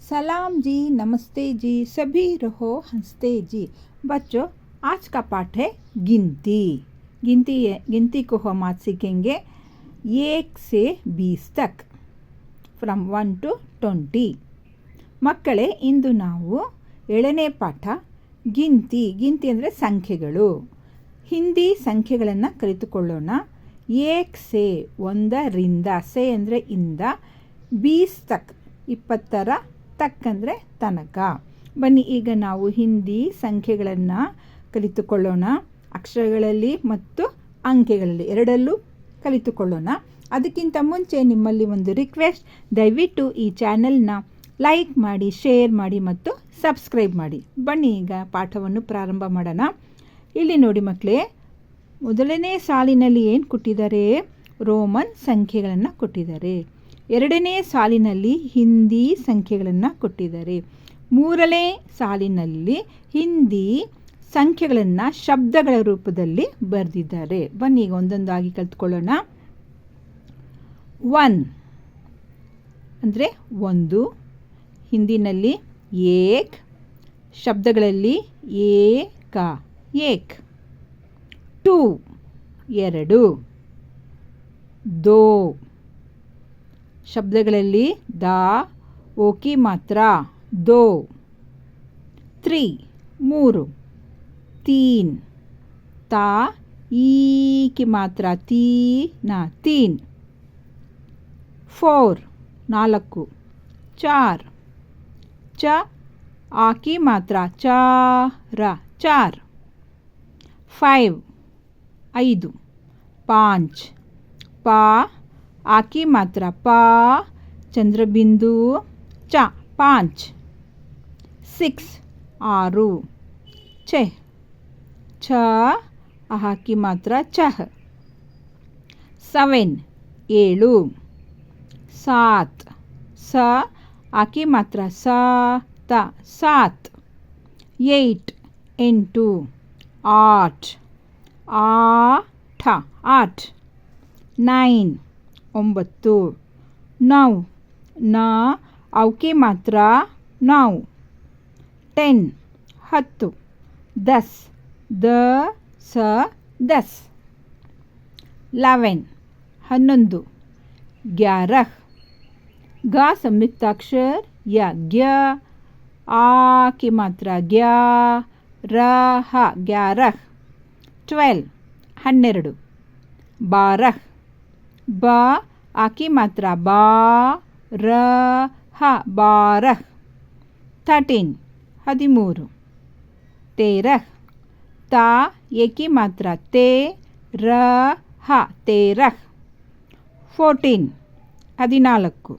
सलाम जी, नमस्ते जी, सभी रहो हंसते जी। बच्चों, आज का पाठ है गिनती। गिनती को हम आज सीखेंगे 1 से 20 तक, ಫ್ರಮ್ 1 to 20। ಮಕ್ಕಳೇ, ಇಂದು ನಾವು 7ನೇ ಪಾಠ ಗಿಂತಿ ಅಂದರೆ ಸಂಖ್ಯೆಗಳು, ಹಿಂದಿ ಸಂಖ್ಯೆಗಳನ್ನು ಕಲಿತುಕೊಳ್ಳೋಣ। 1 से 1ರಿಂದ, ಸೆ ಅಂದರೆ ಇಂದ, 20 ತಕ್ 20ರ ತಕ್ ಅಂದರೆ ತನಕ। ಬನ್ನಿ ಈಗ ನಾವು ಹಿಂದಿ ಸಂಖ್ಯೆಗಳನ್ನು ಕಲಿತುಕೊಳ್ಳೋಣ, ಅಕ್ಷರಗಳಲ್ಲಿ ಮತ್ತು ಅಂಕೆಗಳಲ್ಲಿ ಎರಡಲ್ಲೂ ಕಲಿತುಕೊಳ್ಳೋಣ। ಅದಕ್ಕಿಂತ ಮುಂಚೆ ನಿಮ್ಮಲ್ಲಿ ಒಂದು ರಿಕ್ವೆಸ್ಟ್, ದಯವಿಟ್ಟು ಈ ಚಾನೆಲ್ನ ಲೈಕ್ ಮಾಡಿ, ಶೇರ್ ಮಾಡಿ ಮತ್ತು ಸಬ್ಸ್ಕ್ರೈಬ್ ಮಾಡಿ। ಬನ್ನಿ ಈಗ ಪಾಠವನ್ನು ಪ್ರಾರಂಭ ಮಾಡೋಣ। ಇಲ್ಲಿ ನೋಡಿ ಮಕ್ಕಳೇ, ಮೊದಲನೇ ಸಾಲಿನಲ್ಲಿ ಏನು ಕೊಟ್ಟಿದ್ದಾರೆ? ರೋಮನ್ ಸಂಖ್ಯೆಗಳನ್ನು ಕೊಟ್ಟಿದ್ದಾರೆ। 2ನೇ ಸಾಲಿನಲ್ಲಿ ಹಿಂದಿ ಸಂಖ್ಯೆಗಳನ್ನು ಕೊಟ್ಟಿದ್ದಾರೆ। 3ನೇ ಸಾಲಿನಲ್ಲಿ ಹಿಂದಿ ಸಂಖ್ಯೆಗಳನ್ನು ಶಬ್ದಗಳ ರೂಪದಲ್ಲಿ ಬರೆದಿದ್ದಾರೆ। ಬನ್ನಿ ಈಗ ಒಂದೊಂದಾಗಿ ಕಲಿತ್ಕೊಳ್ಳೋಣ। 1 ಅಂದರೆ 1, ಹಿಂದಿನಲ್ಲಿ ಏಕ್, ಶಬ್ದಗಳಲ್ಲಿ ಏಕ ಏಕ್। 2 2, ದೋ, ಶಬ್ದಗಳಲ್ಲಿ ದ, ಓಕಿ ಮಾತ್ರ ದೋ। 3 3, ತೀನ್, ತಾ ಈಕಿ ಮಾತ್ರ ತೀನ ತೀನ್। 4 4, ಚಾರ್, ಚ ಆಕಿ ಮಾತ್ರ ಚಾರ ಚಾರ್। 5 5, ಪಾಂಚ್, ಪಾ ಆಕಿ ಮಾತ್ರ ಪಾ ಚಂದ್ರಬಿಂದು ಚ ಪಾಂಚ್। 6 6, ಛೆ ಛ ಆಕಿ ಮಾತ್ರ ಛಃ। 7 7, ಸಾತ್, ಸ ಆಕಿ ಮಾತ್ರ ಸ ತ ಸಾತ್। 8 8, ಆಠ ಆಠ ಆಠ। 9 9, ನೌ ನ ಔಕಿ ಮಾತ್ರ ನೌ। 10 10, ದಸ್ ದ ಸ ದಸ್। 11 11, ಗ್ಯಾರಹ, ಗ ಸಂಯುಕ್ತಾಕ್ಷರ ಯ ಗ್ಯ, ಆ की ಮಾತ್ರ ಗ್ಯ, ರಹ ಗ್ಯಾರಹ। 12 12, ಬಾರಹ, ಬ ಆಕಿ ಮಾತ್ರ ಬಾ ರ ಹ ಬಾರಹ। 13 13, ತೇರಹ, ತ ಏಕಿ ಮಾತ್ರ ತೇ ರ ಹ ತೇರಹ। 14 14,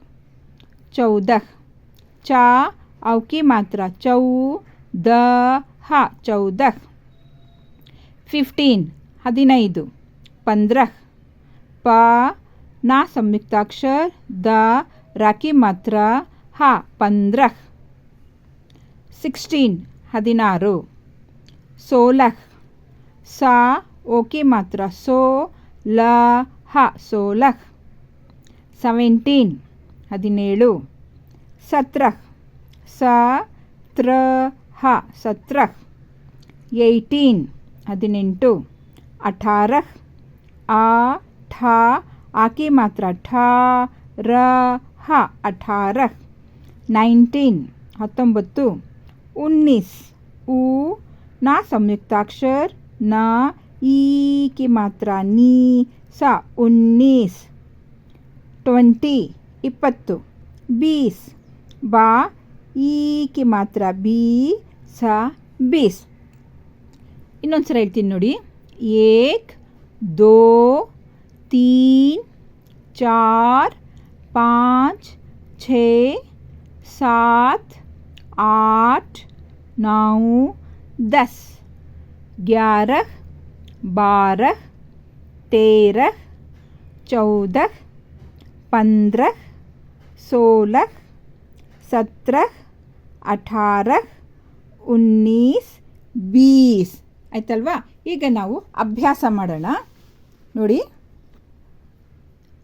ಚೌದಹ, ಚ ಔಕಿ ಮಾತ್ರ ಚೌ ದ ಹ ಚೌದಹ। 15 15, पंद्रह, प ना संयुक्ताक्षर द राकी मात्रा हा 15। 16 16, 16, सा ओ की मात्रा सो ल ह 16। 17 17, 17, स त्र ह 17। 18 18, 18, आ ठा आकी मात्रा ठा र ह 18। 19 19, 19, उ ना संयुक्ताक्षर न ई की मात्रा नी सा 19। 20 20, 20, बा ई की मात्रा बी सा 20। ಇನ್ನೊಂದ್ಸಲ ಹೇಳ್ತೀನಿ ನೋಡಿ। 1 2 3 4 5 6 7 8 9 10, 11 12 13 14 15 16 17 18 19 20 ಆಯ್ತಲ್ವಾ? ಈಗ ನಾವು ಅಭ್ಯಾಸ ಮಾಡೋಣ ನೋಡಿ।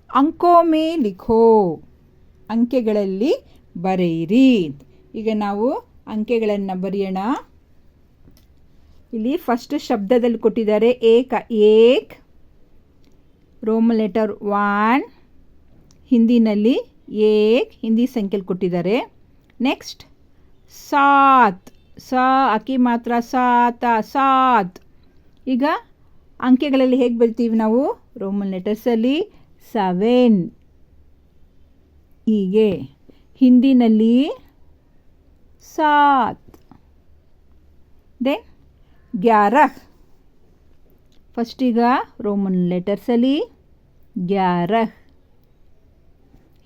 ಅಂಕೋ ಮೇ ಲಿಖೋ, ಅಂಕೆಗಳಲ್ಲಿ ಬರೆಯಿರಿ। ಈಗ ನಾವು ಅಂಕೆಗಳನ್ನು ಬರೆಯೋಣ. ಇಲ್ಲಿ ಫಸ್ಟ್ ಶಬ್ದದಲ್ಲಿ ಕೊಟ್ಟಿದ್ದಾರೆ ಏಕ್, ರೋಮನ್ ಲೆಟರ್ 1, ಹಿಂದಿನಲ್ಲಿ ಏಕ್ ಹಿಂದಿ ಸಂಖ್ಯೆಯಲ್ಲಿ ಕೊಟ್ಟಿದ್ದಾರೆ. ನೆಕ್ಸ್ಟ್ ಸಾತ್, ಅಕ್ಕಿ ಮಾತ್ರ ಸಾತ್. ಈಗ ಅಂಕೆಗಳಲ್ಲಿ ಹೇಗೆ ಬರ್ತೀವಿ ನಾವು? ರೋಮನ್ ಲೆಟರ್ಸಲ್ಲಿ 7, ಹೀಗೆ ಹಿಂದಿನಲ್ಲಿ 7. ದೆನ್ 11, ಫಸ್ಟ್ ಈಗ ರೋಮನ್ ಲೆಟರ್ಸಲ್ಲಿ 11,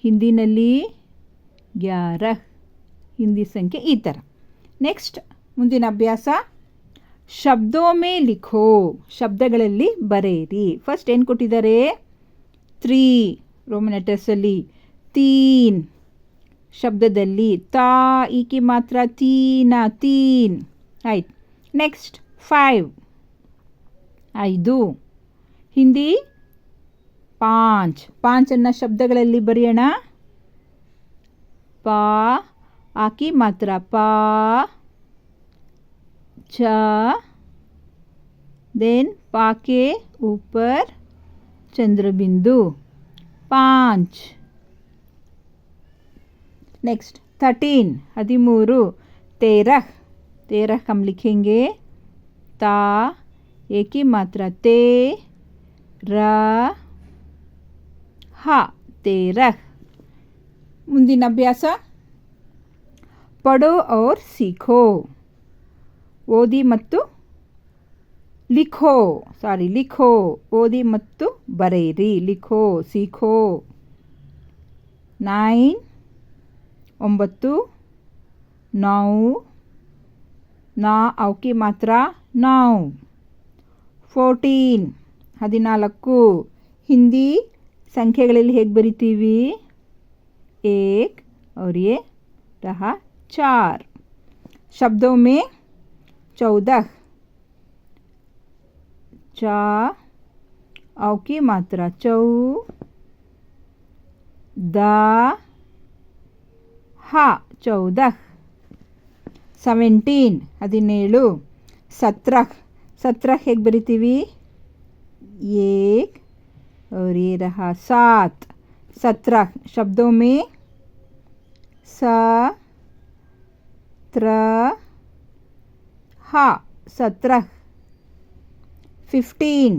ಹಿಂದಿನಲ್ಲಿ 11, ಹಿಂದಿ ಸಂಖ್ಯೆ ಈ ಥರ. ನೆಕ್ಸ್ಟ್ ಮುಂದಿನ ಅಭ್ಯಾಸ, ಶಬ್ದೋ ಮೇ ಲಿಖೋ, ಶಬ್ದಗಳಲ್ಲಿ ಬರೆಯಿರಿ. ಫಸ್ಟ್ ಏನು ಕೊಟ್ಟಿದ್ದಾರೆ? 3 ರೋಮನ್ ಲೆಟರ್ಸಲ್ಲಿ, 3 ಶಬ್ದದಲ್ಲಿ ಈಕಿ ಮಾತ್ರ ತೀನ್. ಆಯ್ತು. ನೆಕ್ಸ್ಟ್ 5 ಹಿಂದಿ 5 ಅನ್ನು ಶಬ್ದಗಳಲ್ಲಿ ಬರೆಯೋಣ. ಆಕಿ ಮಾತ್ರ देन पा के ऊपर चंद्रबिंदु 5. नेक्स्ट 13 13 हम लिखेंगे ता, एक ही मात्रा ते रा हा 13. ಮುಂದಿನ ಅಭ್ಯಾಸ, ಪಢೋ ಔರ್ ಸೀಖೋ, ಓದಿ ಮತ್ತು ಲಿಖೋ ಓದಿ ಮತ್ತು ಬರೆಯಿರಿ. ಲಿಖೋ ಸೀಖೋ. 9 ನಾ ಅವಕಿ ಮಾತ್ರ 9. 14 ಹಿಂದಿ ಸಂಖ್ಯೆಗಳಲ್ಲಿ ಹೇಗೆ ಬರಿತೀವಿ? 1 और ये रहा 4. शब्दों में 14 औ की मात्रा 14 17 17 ಹೇಗೆ ಬರಿತೀವಿ? 1 और ये रहा 7. 17 शब्दों में 17 15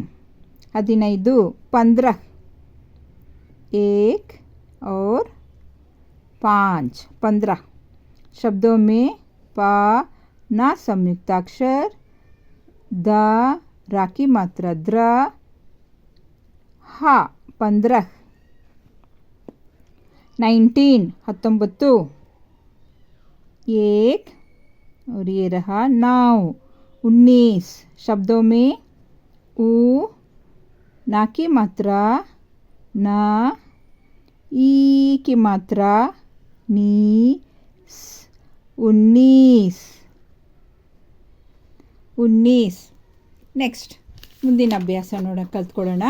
15 1 और 5 15 शब्दों में पा ना संयुक्ताक्षर, द रा की मात्रा द्र 15 19 1 और ये रहा 9 19 शब्दों में ऊ ना की मात्रा ना, ई की मात्रा नी 19. ನೆಕ್ಸ್ಟ್ ಮುಂದಿನ ಅಭ್ಯಾಸ ಕಲ್ತ್ಕೊಳ್ಳೋಣ.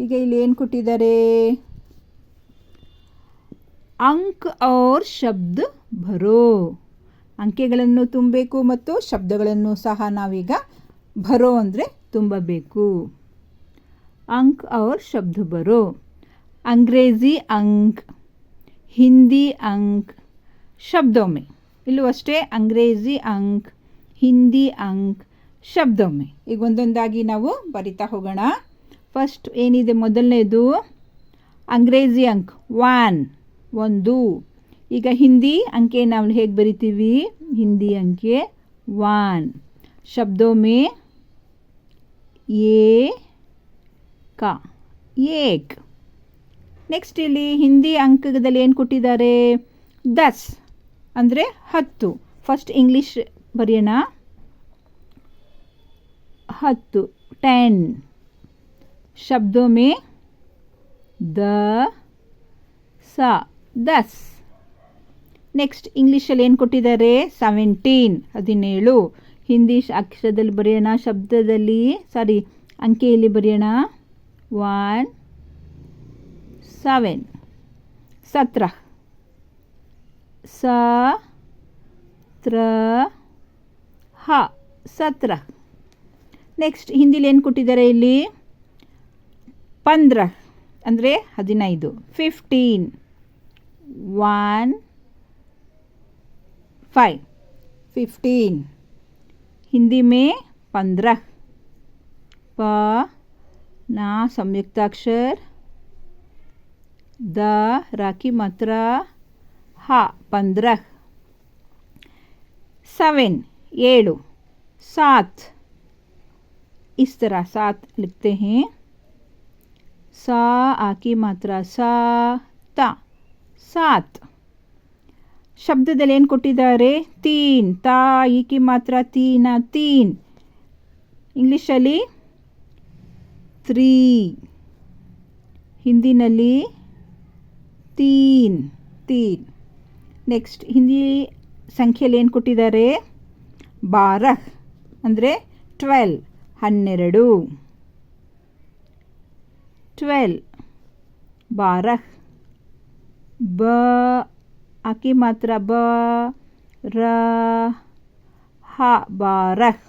ಈಗ ಇಲ್ಲಿ ಏನು ಕೊಟ್ಟಿದ್ದಾರೆ? ಅಂಕ್ ಔರ್ ಶಬ್ದ ಭರೋ, ಅಂಕೆಗಳನ್ನು ತುಂಬಬೇಕು ಮತ್ತು ಶಬ್ದಗಳನ್ನು ಸಹ ನಾವೀಗ ಭರೋ ಅಂದರೆ ತುಂಬಬೇಕು. ಅಂಕ್ ಔರ್ ಶಬ್ದ ಭರೋ. ಅಂಗ್ರೇಜಿ ಅಂಕ್, ಹಿಂದಿ ಅಂಕ್, ಶಬ್ದೊಮ್ಮೆ. ಇಲ್ಲೂ ಅಷ್ಟೇ, ಅಂಗ್ರೇಜಿ ಅಂಕ್, ಹಿಂದಿ ಅಂಕ್, ಶಬ್ದೊಮ್ಮೆ. ಈಗ ಒಂದೊಂದಾಗಿ ನಾವು ಬರಿತಾ ಹೋಗೋಣ. ಫಸ್ಟ್ ಏನಿದೆ? ಮೊದಲನೇದು ಅಂಗ್ರೇಜಿ ಅಂಕ್ 1. ಈಗ ಹಿಂದಿ ಅಂಕೆ ನಾವು ಹೇಗೆ ಬರಿತೀವಿ? ಹಿಂದಿ ಅಂಕೆ 1. ಶಬ್ದೋ ಮೇ ಏಕ್. ನೆಕ್ಸ್ಟ್ ಇಲ್ಲಿ ಹಿಂದಿ ಅಂಕದಲ್ಲಿ ಏನು ಕೊಟ್ಟಿದ್ದಾರೆ? 10 ಅಂದರೆ 10. ಫಸ್ಟ್ ಇಂಗ್ಲೀಷ್ ಬರೆಯೋಣ. 10 शब्दों में 10. ನೆಕ್ಸ್ಟ್ ಇಂಗ್ಲೀಷಲ್ಲಿ ಏನು ಕೊಟ್ಟಿದ್ದಾರೆ? 17 ಹಿಂದಿ ಅಕ್ಷರದಲ್ಲಿ ಬರೆಯೋಣ, ಶಬ್ದದಲ್ಲಿ ಅಂಕೆಯಲ್ಲಿ ಬರೆಯೋಣ. 1 7 17 ಸ ತ್ರ ಹ 17. ನೆಕ್ಸ್ಟ್ ಹಿಂದಿಲಿ ಏನು ಕೊಟ್ಟಿದ್ದಾರೆ ಇಲ್ಲಿ 15 ಅಂದರೆ 15. 15 1 5 15. हिंदी में 15. प ना संयुक्ताक्षर, द रा की मात्रा, हा 15. 7 7. 7 इस तरह 7 लिखते हैं. सा आ की मात्रा सा ता 7. ಶಬ್ದದಲ್ಲಿ ಏನು ಕೊಟ್ಟಿದ್ದಾರೆ ತೀನ್ ತಾ ಈ ಕಿ ಮಾತ್ರ ತೀನ ತೀನ್. ಇಂಗ್ಲೀಷಲ್ಲಿ 3, ಹಿಂದಿನಲ್ಲಿ ತೀನ್ ತೀನ್. ನೆಕ್ಸ್ಟ್ ಹಿಂದಿ ಸಂಖ್ಯೆಯಲ್ಲಿ ಏನು ಕೊಟ್ಟಿದ್ದಾರೆ 12 ಅಂದರೆ 12 12 12 12. ಬ आकी मात्रा ब र ह 12.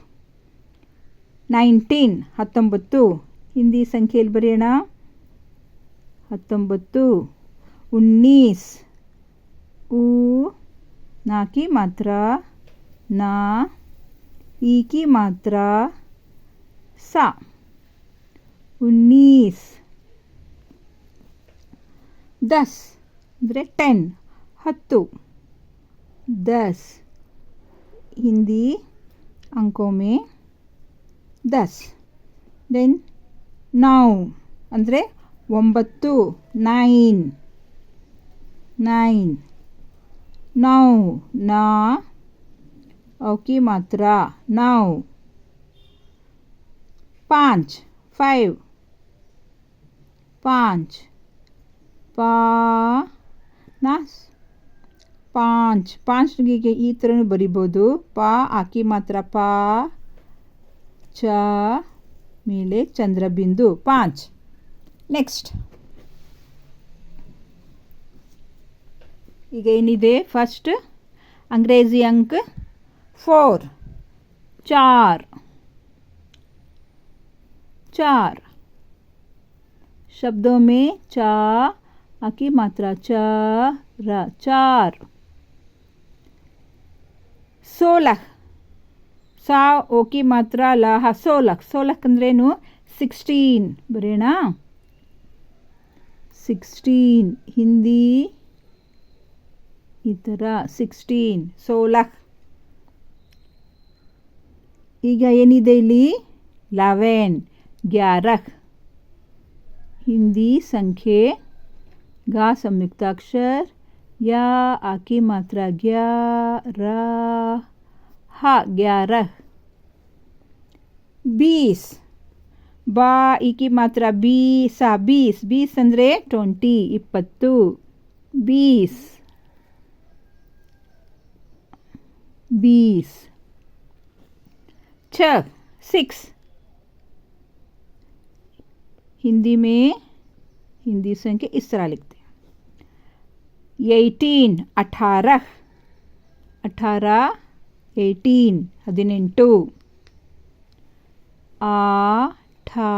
19 19. ಹಿಂದಿ ಸಂಖ್ಯೆಯಲ್ಲಿ ಬರೆಯೋಣ 19. 19 उ ना की मात्रा ना ई की मात्रा सा 19. 10 ಅಂದರೆ 10 10. 10 हिंदी अंकों में 10. देन 9 ಅಂದರೆ 9 9 9 9 ना औ की मात्रा 9. 5 5 5 पा ना 5 5ಗೆ ಈ ಥರನೂ ಬರಿಬೋದು. ಪ ಆಕಿ ಮಾತ್ರ ಪ ಚ ಮೇಲೆ ಚಂದ್ರಬಿಂದು 5. ನೆಕ್ಸ್ಟ್ ಈಗ ಏನಿದೆ ಫಸ್ಟ್ अंग्रेजी अंक 4 4 4. शब्दों में चा आकी मात्रा च र 4. 16 सा ओ की मात्रा ला 16 16 ಅಂದ್ರೇನು 16 ಬರೆಯೋಣ 16. ಹಿಂದಿ ಈ ಥರ 16 16. ಈಗ ಏನಿದೆ ಇಲ್ಲಿ 11 11. ಹಿಂದಿ ಸಂಖ್ಯೆ गा संयुक्ताक्षर या आकी मात्रा 11 हा 11. 20 बा ई की मात्रा बी सा 20 20 ಅಂದರೆ 20 20. 20 20. 6 हिंदी में हिंदी संख्या इस तरह लिखते हैं 18 18 18 18 18. आ ठा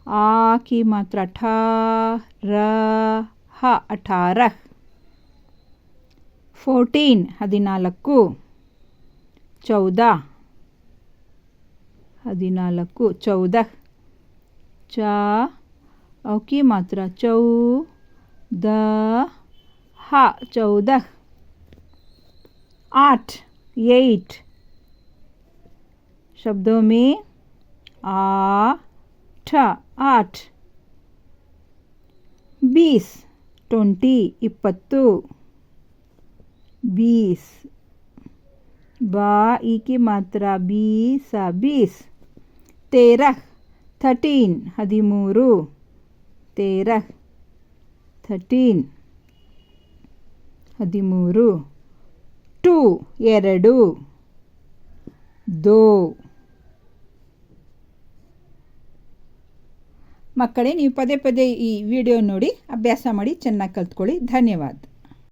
आ की मात्रा ठा र ह 18. 14 14 14 14 14. चा औ की मात्रा चौ द हा 14. 8 8. शब्दों में आ ठ 8. 20 20 20. 20 बा ई की मात्रा बी सा 20. 13 13 13 13 13 13. 2 2 2. ಮಕ್ಕಳೇ ನೀವು ಪದೇ ಪದೇ ಈ ವಿಡಿಯೋ ನೋಡಿ ಅಭ್ಯಾಸ ಮಾಡಿ ಚೆನ್ನಾಗಿ ಕಲ್ತ್ಕೊಳ್ಳಿ. ಧನ್ಯವಾದ.